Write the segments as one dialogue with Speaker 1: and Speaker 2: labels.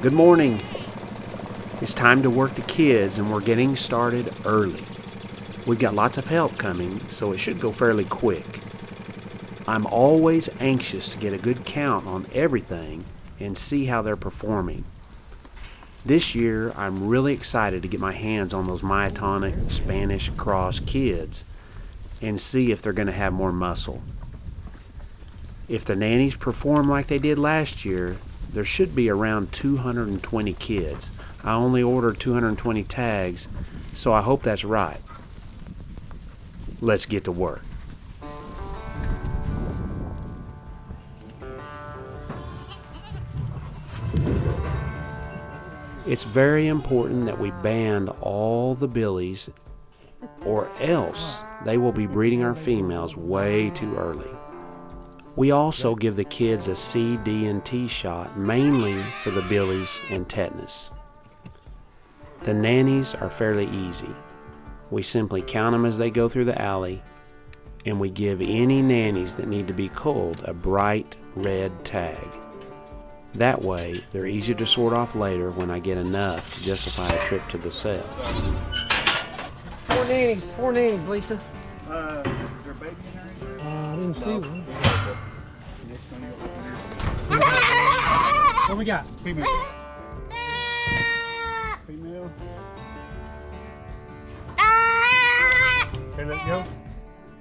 Speaker 1: Good morning. It's time to work the kids, and we're getting started early. We've got lots of help coming, so it should go fairly quick. I'm always anxious to get a good count on everything and see how they're performing. This year, I'm really excited to get my hands on those myotonic Spanish cross kids and see if they're going to have more muscle. If the nannies perform like they did last year, there should be around 220 kids. I only ordered 220 tags, so I hope that's right. Let's get to work. It's very important that we band all the billies, or else they will be breeding our females way too early. We also give the kids a C, D, and T shot, mainly for the billies and tetanus. The nannies are fairly easy. We simply count them as they go through the alley, and we give any nannies that need to be culled a bright red tag. That way, they're easy to sort off later when I get enough to justify a trip to the cell.
Speaker 2: Four nannies, Lisa.
Speaker 3: Is there a baby in there?
Speaker 2: I didn't see one. What we got?
Speaker 3: Female. Female. Okay, let's go.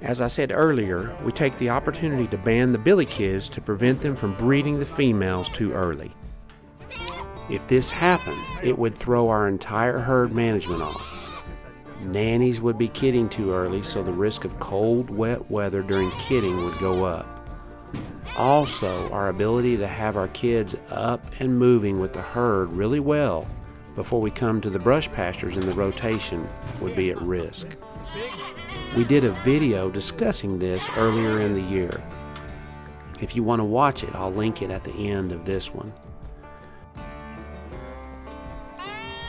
Speaker 1: As I said earlier, we take the opportunity to band the billy kids to prevent them from breeding the females too early. If this happened, it would throw our entire herd management off. Nannies would be kidding too early, so the risk of cold, wet weather during kidding would go up. Also, our ability to have our kids up and moving with the herd really well before we come to the brush pastures in the rotation would be at risk. We did a video discussing this earlier in the year. If you want to watch it, I'll link it at the end of this one.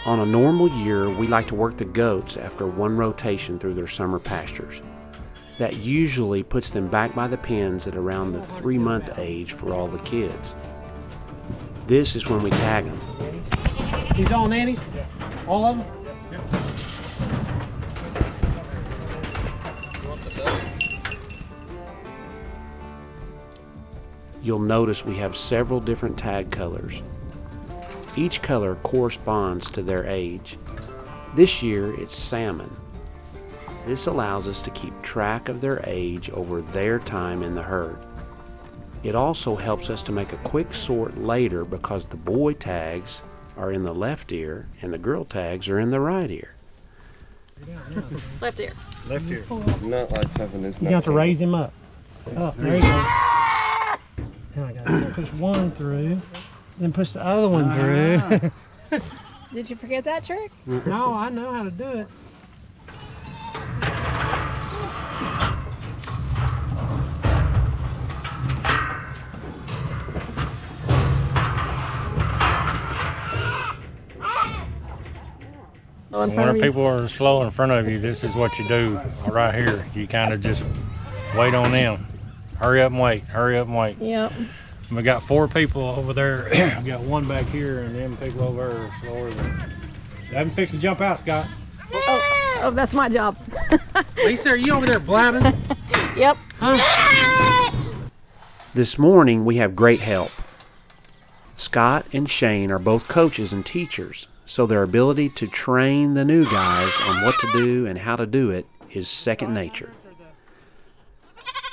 Speaker 1: On a normal year, we like to work the goats after one rotation through their summer pastures. That usually puts them back by the pens at around the 3-month age for all the kids. This is when we tag them.
Speaker 2: These all nannies? All of them?
Speaker 1: You'll notice we have several different tag colors. Each color corresponds to their age. This year it's salmon. This allows us to keep track of their age over their time in the herd. It also helps us to make a quick sort later because the boy tags are in the left ear and the girl tags are in the right ear.
Speaker 4: Left ear.
Speaker 3: Left ear.
Speaker 5: Not like having this.
Speaker 2: You have to raise him up. Oh, there you go. Now I got to push one through, then push the other one through.
Speaker 4: Did you forget that trick?
Speaker 2: No, I know how to do it.
Speaker 3: When people are slow in front of you, this is what you do right here. You kind of just wait on them. Hurry up and wait. Hurry up and wait.
Speaker 4: Yep.
Speaker 3: We got 4 people over there. We got one back here, and them people over there are slower than. They haven't fixed to jump out, Scott.
Speaker 4: Oh, that's my job.
Speaker 2: Lisa, are you over there blabbing?
Speaker 4: Yep.
Speaker 2: Huh?
Speaker 1: This morning we have great help. Scott and Shane are both coaches and teachers, so their ability to train the new guys on what to do and how to do it is second nature.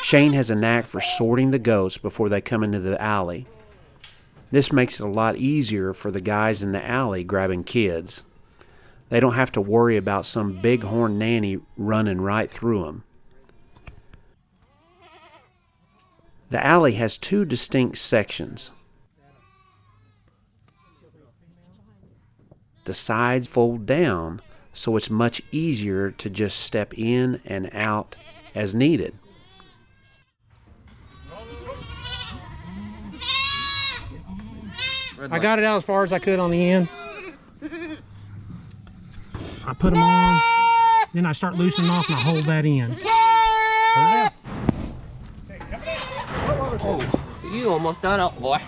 Speaker 1: Shane has a knack for sorting the goats before they come into the alley. This makes it a lot easier for the guys in the alley grabbing kids. They don't have to worry about some bighorn nanny running right through them. The alley has 2 distinct sections. The sides fold down, so it's much easier to just step in and out as needed.
Speaker 2: I got it out as far as I could on the end. I put them on, then I start loosening off and I hold that in.
Speaker 6: Oh, you almost done up, boy.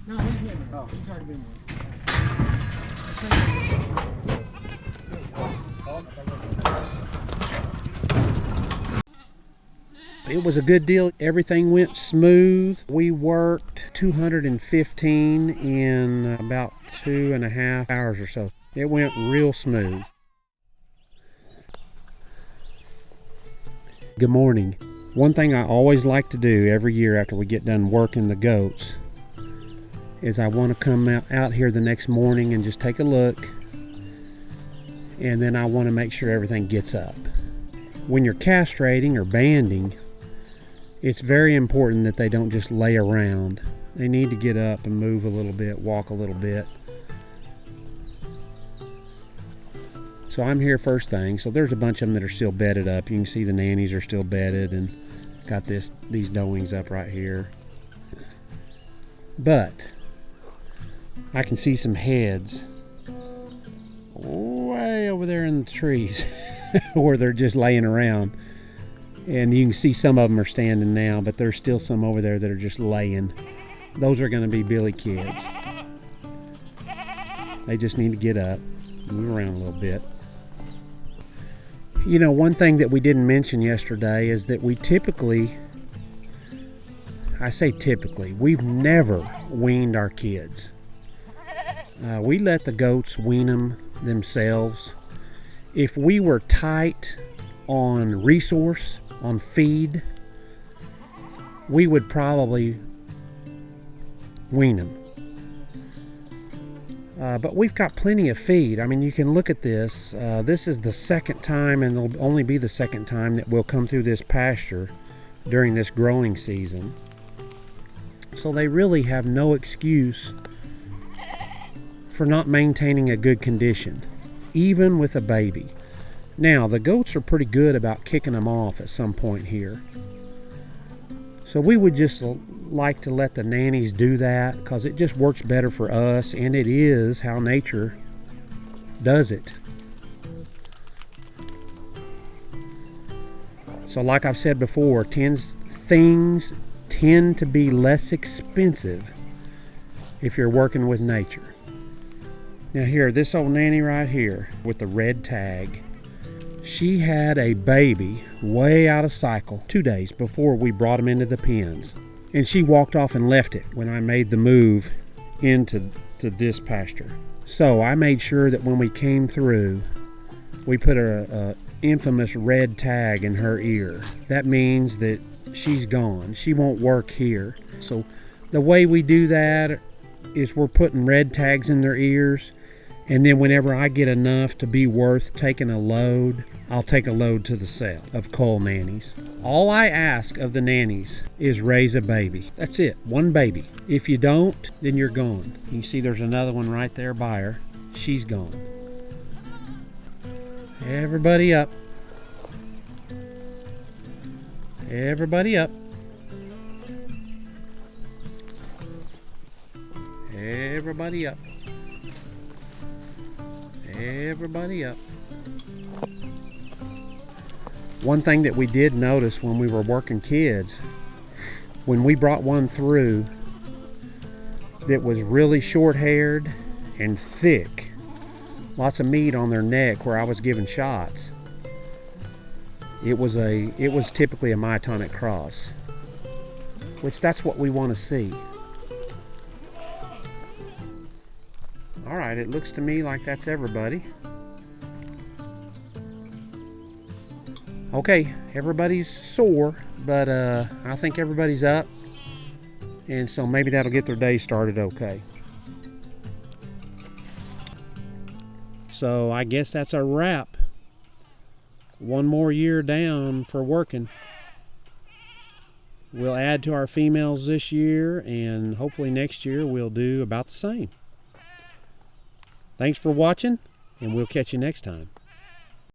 Speaker 2: No, he's been there. Oh. He's already been there.
Speaker 1: It was a good deal. Everything went smooth. We worked 215 in about 2.5 hours or so. It went real smooth. Good morning. One thing I always like to do every year after we get done working the goats is I want to come out here the next morning and just take a look, and then I want to make sure everything gets up. When you're castrating or banding, it's very important that they don't just lay around. They need to get up and move a little bit, walk a little bit. So I'm here first thing. So there's a bunch of them that are still bedded up. You can see the nannies are still bedded and got these doings up right here. But I can see some heads way over there in the trees where they're just laying around. And you can see some of them are standing now, but there's still some over there that are just laying. Those are going to be billy kids. They just need to get up, move around a little bit. You know, one thing that we didn't mention yesterday is that we typically, I say typically, we've never weaned our kids. We let the goats wean them themselves. If we were tight on resource, on feed, we would probably wean them. But we've got plenty of feed. I mean, you can look at this. This is the second time, and it'll only be the second time that we'll come through this pasture during this growing season. So they really have no excuse for not maintaining a good condition, even with a baby. Now, the goats are pretty good about kicking them off at some point here. So we would just like to let the nannies do that because it just works better for us, and it is how nature does it. So like I've said before, things tend to be less expensive if you're working with nature. Now here, this old nanny right here with the red tag, she had a baby way out of cycle 2 days before we brought him into the pens. And she walked off and left it when I made the move into this pasture. So I made sure that when we came through, we put a infamous red tag in her ear. That means that she's gone. She won't work here. So the way we do that is we're putting red tags in their ears. And then whenever I get enough to be worth taking a load, I'll take a load to the sale of cull nannies. All I ask of the nannies is raise a baby. That's it, one baby. If you don't, then you're gone. You see there's another one right there by her. She's gone. Everybody up. Everybody up. Everybody up. Everybody up. One thing that we did notice when we were working kids, when we brought one through that was really short-haired and thick, lots of meat on their neck where I was giving shots, it was typically a myotonic cross, which that's what we want to see. All right, it looks to me like that's everybody. Okay, everybody's sore, but I think everybody's up, and so maybe that'll get their day started okay. So I guess that's a wrap. One more year down for working. We'll add to our females this year, and hopefully next year we'll do about the same. Thanks for watching, and we'll catch you next time.